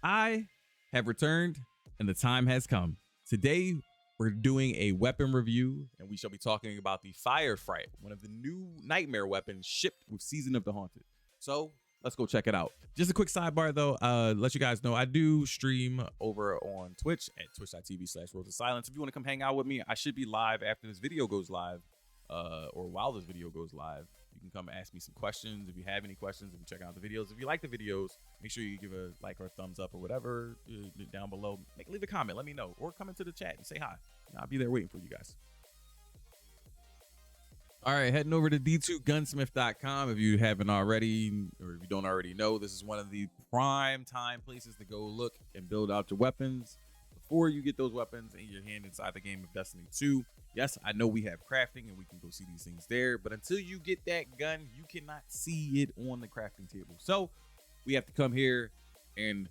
I have returned and the time has come. Today, we're doing a weapon review and we shall be talking about the Firefright, one of the new nightmare weapons shipped with Season of the Haunted. So let's go check it out. Just a quick sidebar though, let you guys know I do stream over on Twitch at twitch.tv/roseofsilence. If you want to come hang out with me, I should be live after this video goes live, or while this video goes live. You can come ask me some questions if you have any questions. If you check out the videos, if you like the videos, make sure you give a like or a thumbs up or whatever down below. Leave a comment, let me know, or come into the chat and say hi. I'll be there waiting for you guys. All right, heading over to D2Gunsmith.com if you haven't already, or if you don't already know, this is one of the prime time places to go look and build out your weapons before you get those weapons in your hand inside the game of Destiny 2. Yes, I know we have crafting and we can go see these things there, but until you get that gun, you cannot see it on the crafting table. So we have to come here and,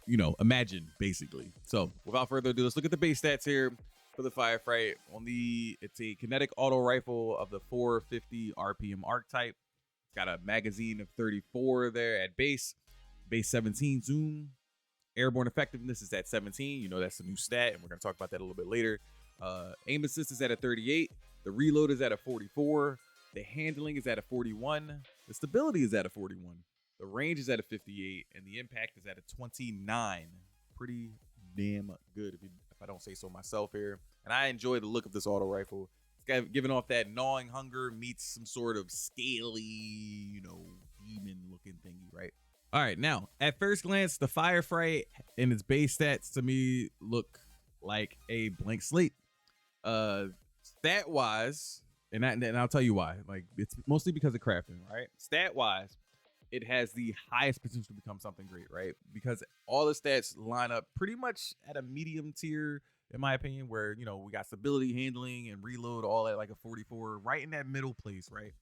you know, imagine basically. So without further ado, let's look at the base stats here for the Firefright. It's a kinetic auto rifle of the 450 RPM archetype. It's got a magazine of 34 there at base 17 zoom. Airborne effectiveness is at 17. You know, that's the new stat, and we're going to talk about that a little bit later. Aim assist is at a 38. The reload is at a 44. The handling is at a 41. The stability is at a 41. The range is at a 58, and the impact is at a 29. Pretty damn good, if I don't say so myself here. And I enjoy the look of this auto rifle. It's got giving off that gnawing hunger meets some sort of scaly, you know, demon looking thingy, right? All right, now at first glance, the Firefright and its base stats to me look like a blank slate. Stat wise, and I'll tell you why. Like, it's mostly because of crafting, right? Stat wise, it has the highest potential to become something great, right? Because all the stats line up pretty much at a medium tier, in my opinion, where, you know, we got stability, handling, and reload all at like a 44, right in that middle place, right?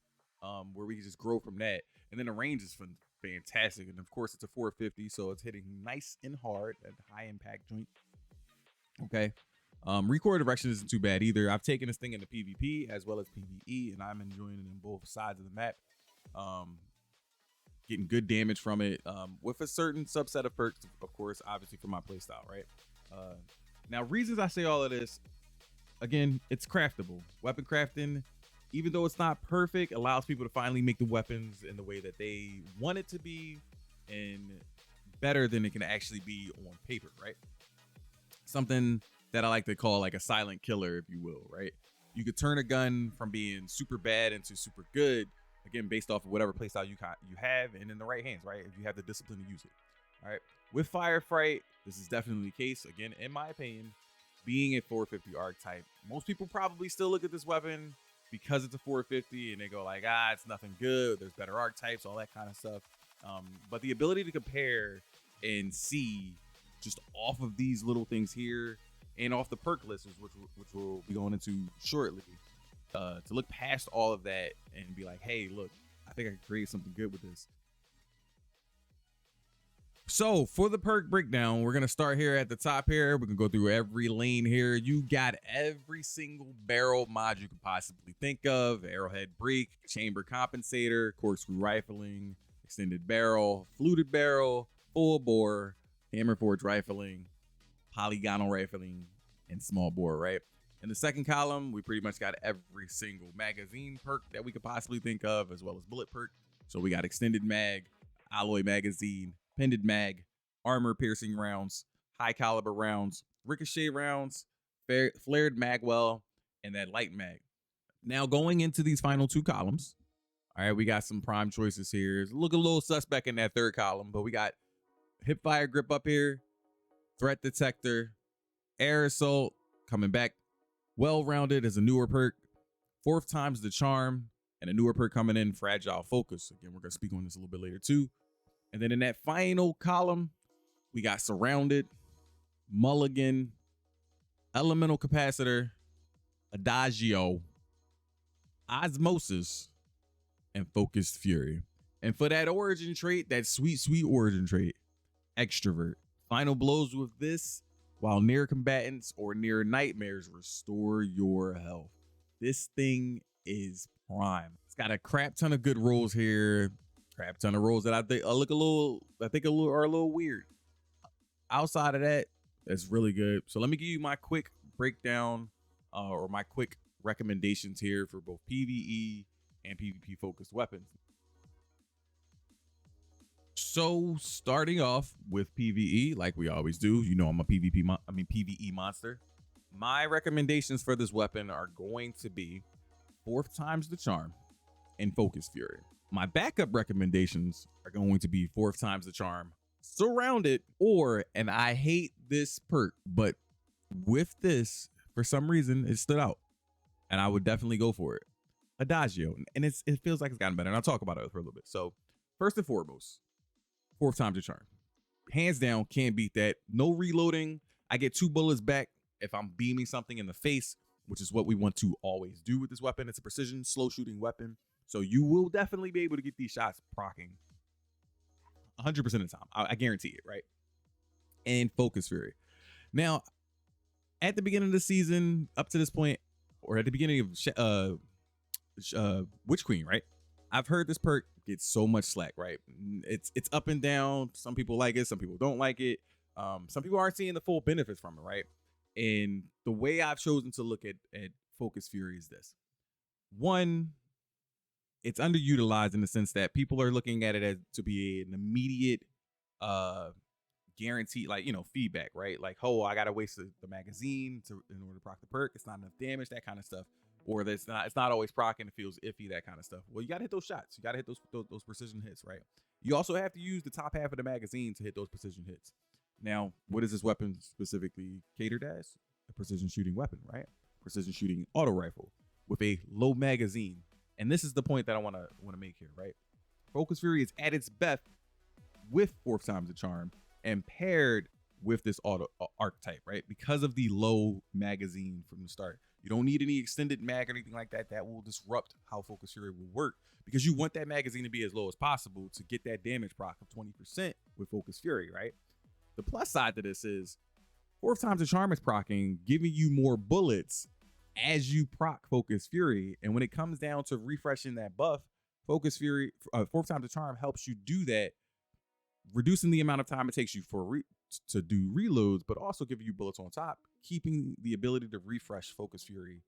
Where we can just grow from that. And then the range is fantastic. And of course, it's a 450, so it's hitting nice and hard at high impact joint. Okay. Recoil direction isn't too bad either. I've taken this thing into PvP as well as PvE, and I'm enjoying it in both sides of the map. Getting good damage from it, with a certain subset of perks, of course, obviously for my playstyle, right? Now, reasons I say all of this, again, it's craftable. Weapon crafting, even though it's not perfect, allows people to finally make the weapons in the way that they want it to be and better than it can actually be on paper, right? Something that I like to call like a silent killer, if you will, right? You could turn a gun from being super bad into super good, again, based off of whatever playstyle you have and in the right hands, right? If you have the discipline to use it, all right? With Firefright, this is definitely the case. Again, in my opinion, being a 450 archetype, most people probably still look at this weapon because it's a 450 and they go like, it's nothing good. There's better archetypes, all that kind of stuff. But the ability to compare and see just off of these little things here and off the perk list, which we'll be going into shortly, to look past all of that and be like, hey, look, I think I can create something good with this. So for the perk breakdown, we're going to start here at the top here. We're going to go through every lane here. You got every single barrel mod you could possibly think of: arrowhead break, chamber compensator, corkscrew rifling, extended barrel, fluted barrel, full bore, hammer forge rifling, polygonal rifling, and small bore, right? In the second column, we pretty much got every single magazine perk that we could possibly think of, as well as bullet perk. So we got extended mag, alloy magazine, pended mag, armor piercing rounds, high caliber rounds, ricochet rounds, flared magwell, and that light mag. Now going into these final two columns, all right, we got some prime choices here. Look a little suspect in that third column, but we got hip fire grip up here, threat detector, air assault coming back. Well-rounded is a newer perk. Fourth time's the charm, and a newer perk coming in, fragile focus. Again, we're going to speak on this a little bit later too. And then in that final column, we got surrounded, mulligan, elemental capacitor, adagio, osmosis, and focused fury. And for that origin trait, that sweet origin trait, extrovert. Final blows with this, while near combatants or near nightmares restore your health. This thing is prime. It's got a crap ton of good rolls here. Crap ton of rolls that I think are a little weird. outside of that, that's really good. So let me give you my quick breakdown or my quick recommendations here for both PvE and PvP focused weapons. So starting off with PvE, like we always do, you know, I'm a PvE monster. My recommendations for this weapon are going to be 4th times the charm and Focus Fury. My backup recommendations are going to be 4th times the charm, Surrounded, or, and I hate this perk, but with this, for some reason, it stood out, and I would definitely go for it. Adagio, and it feels like it's gotten better, and I'll talk about it for a little bit. So first and foremost, 4th time's the charm. Hands down, can't beat that. No reloading. I get 2 bullets back if I'm beaming something in the face, which is what we want to always do with this weapon. It's a precision, slow shooting weapon. So you will definitely be able to get these shots proccing 100% of the time. I guarantee it, right? And Focus Fury. Now, at the beginning of the season, up to this point, or at the beginning of Witch Queen, right? I've heard this perk gets so much slack, right? It's up and down. Some people like it, some people don't like it. Some people aren't seeing the full benefits from it, right? And the way I've chosen to look at Focus Fury is this. One, it's underutilized in the sense that people are looking at it as to be an immediate guarantee, like, you know, feedback, right? Like, oh, I gotta waste the magazine in order to proc the perk. It's not enough damage, that kind of stuff. Or that it's not always proccing, it feels iffy, that kind of stuff. Well, you gotta hit those shots. You gotta hit those precision hits, right? You also have to use the top half of the magazine to hit those precision hits. Now, what is this weapon specifically catered as? A precision shooting weapon, right? Precision shooting auto rifle with a low magazine. And this is the point that I want to make here, right? Focus Fury is at its best with 4th times the charm and paired with this auto archetype, right? Because of the low magazine from the start. You don't need any extended mag or anything like that. That will disrupt how Focus Fury will work, because you want that magazine to be as low as possible to get that damage proc of 20% with Focus Fury, right? The plus side to this is 4th times the charm is proccing, giving you more bullets as you proc Focus Fury. And when it comes down to refreshing that buff, Focus Fury, 4th times the charm helps you do that, reducing the amount of time it takes you to do reloads, but also giving you bullets on top, keeping the ability to refresh Focus Fury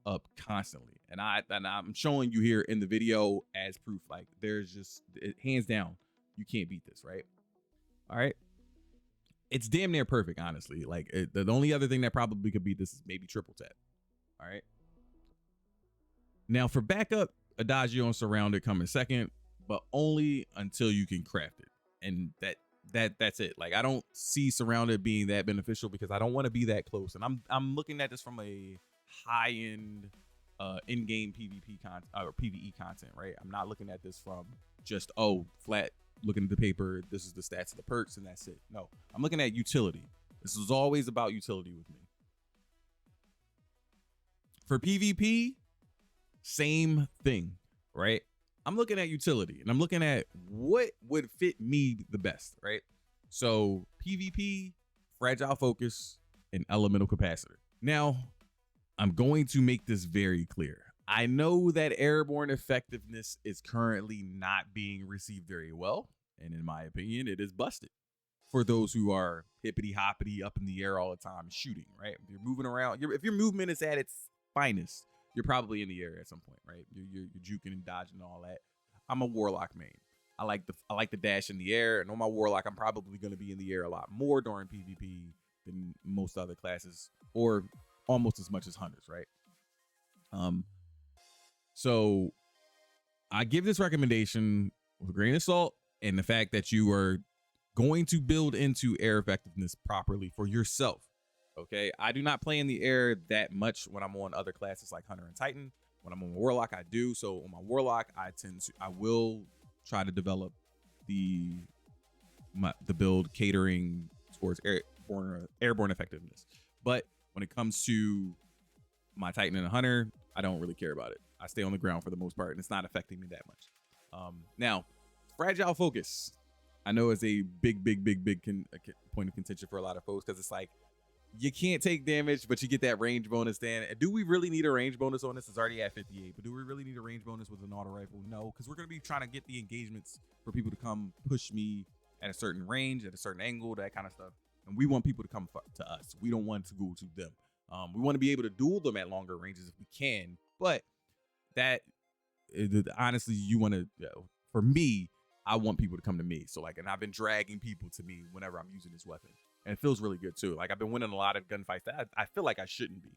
up constantly. And I'm showing you here in the video as proof. Like, there's just hands down, you can't beat this, right? All right. It's damn near perfect, honestly. Like, the only other thing that probably could beat this is maybe triple tap. All right. Now for backup, Adagio and Surrounded come in second, but only until you can craft it. And that's it. Like, I don't see Surrounded being that beneficial because I don't want to be that close. And I'm looking at this from a high-end in-game PvP content or PvE content, right? I'm not looking at this from just, oh, flat looking at the paper, this is the stats of the perks and that's it. No, I'm looking at utility. This is always about utility with me. For PvP, same thing, right? I'm looking at utility and I'm looking at what would fit me the best, right? So PvP, fragile focus, and elemental capacitor. Now, I'm going to make this very clear. I know that airborne effectiveness is currently not being received very well, and in my opinion, it is busted for those who are hippity hoppity up in the air all the time shooting, right? If you're moving around, if your movement is at its finest, you're probably in the air at some point, right? You're juking and dodging and all that. I'm a warlock main. I like the dash in the air, and on my warlock, I'm probably going to be in the air a lot more during PvP than most other classes, or almost as much as hunters, right? So I give this recommendation with a grain of salt, and the fact that you are going to build into air effectiveness properly for yourself. Okay, I do not play in the air that much when I'm on other classes like Hunter and Titan. When I'm on Warlock, I do. So on my Warlock, I will try to develop the build catering towards airborne effectiveness. But when it comes to my Titan and a Hunter, I don't really care about it. I stay on the ground for the most part, and it's not affecting me that much. Now, fragile focus, I know is a big point of contention for a lot of folks, because it's like, you can't take damage, but you get that range bonus. Dan, do we really need a range bonus on this? It's already at 58, but do we really need a range bonus with an auto rifle? No, because we're going to be trying to get the engagements for people to come push me at a certain range, at a certain angle, that kind of stuff. and we want people to come to us. We don't want to go to them. We want to be able to duel them at longer ranges if we can, but that honestly, you want to, for me, I want people to come to me. So like, and I've been dragging people to me whenever I'm using this weapon, and it feels really good too. Like I've been winning a lot of gunfights that I feel like I shouldn't be.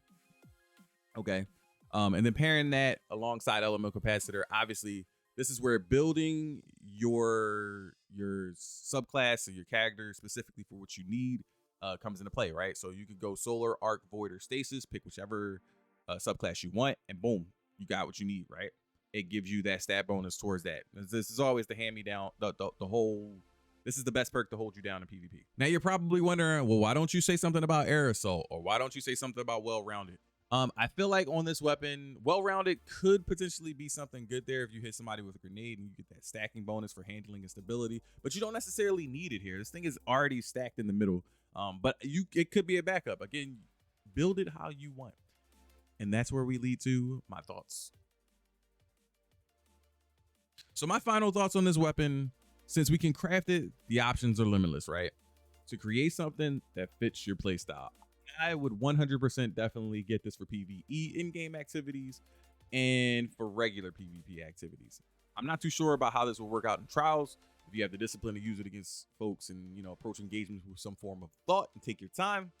Okay. And then pairing that alongside elemental capacitor, obviously this is where building your subclass and your character specifically for what you need comes into play, right? So you could go solar, arc, void, or stasis, pick whichever subclass you want, and boom, you got what you need, right? It gives you that stat bonus towards that. This is always the hand-me-down, the whole, this is the best perk to hold you down in PvP. Now you're probably wondering, well, why don't you say something about air assault, or why don't you say something about well-rounded? I feel like on this weapon, well-rounded could potentially be something good there if you hit somebody with a grenade and you get that stacking bonus for handling and stability, but you don't necessarily need it here. This thing is already stacked in the middle, but it could be a backup. Again, build it how you want. And that's where we lead to my thoughts. So my final thoughts on this weapon, since we can craft it, the options are limitless, right? To create something that fits your playstyle, I would 100% definitely get this for PvE in-game activities and for regular PvP activities. I'm not too sure about how this will work out in trials. If you have the discipline to use it against folks and, you know, approach engagements with some form of thought and take your time,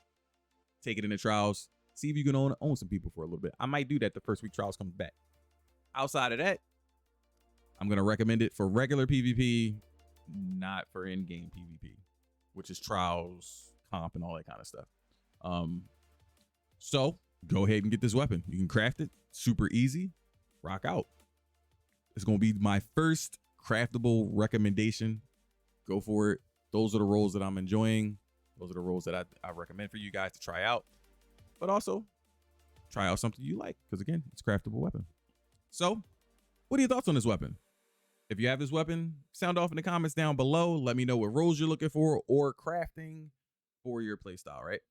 take it into trials, see if you can own some people for a little bit. I might do that the first week trials comes back. Outside of that, I'm going to recommend it for regular PvP, not for in-game PvP, which is trials, comp, and all that kind of stuff. So go ahead and get this weapon. You can craft it super easy, rock out. It's going to be my first craftable recommendation. Go for it. Those are the roles that I'm enjoying. Those are the roles that I recommend for you guys to try out, but also try out something you like, because again, it's a craftable weapon. So what are your thoughts on this weapon? If you have this weapon, sound off in the comments down below. Let me know what roles you're looking for or crafting for your playstyle, right?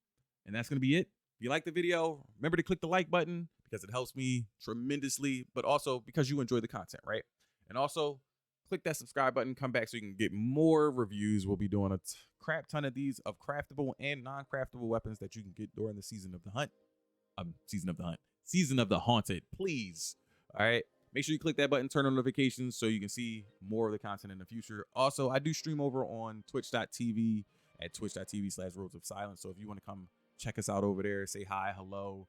And that's going to be it. If you like the video, remember to click the like button because it helps me tremendously, but also because you enjoy the content, right? And also click that subscribe button, come back so you can get more reviews. We'll be doing a crap ton of these of craftable and non-craftable weapons that you can get during the season of the hunt. Season of the haunted, please. All right. Make sure you click that button, turn on notifications so you can see more of the content in the future. Also, I do stream over on twitch.tv at twitch.tv/Roads of Silence. So if you want to come check us out over there, say hi, hello,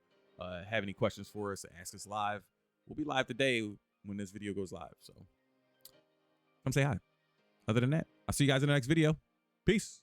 have any questions for us, ask us live. We'll be live today when this video goes live. So come say hi. Other than that, I'll see you guys in the next video. Peace.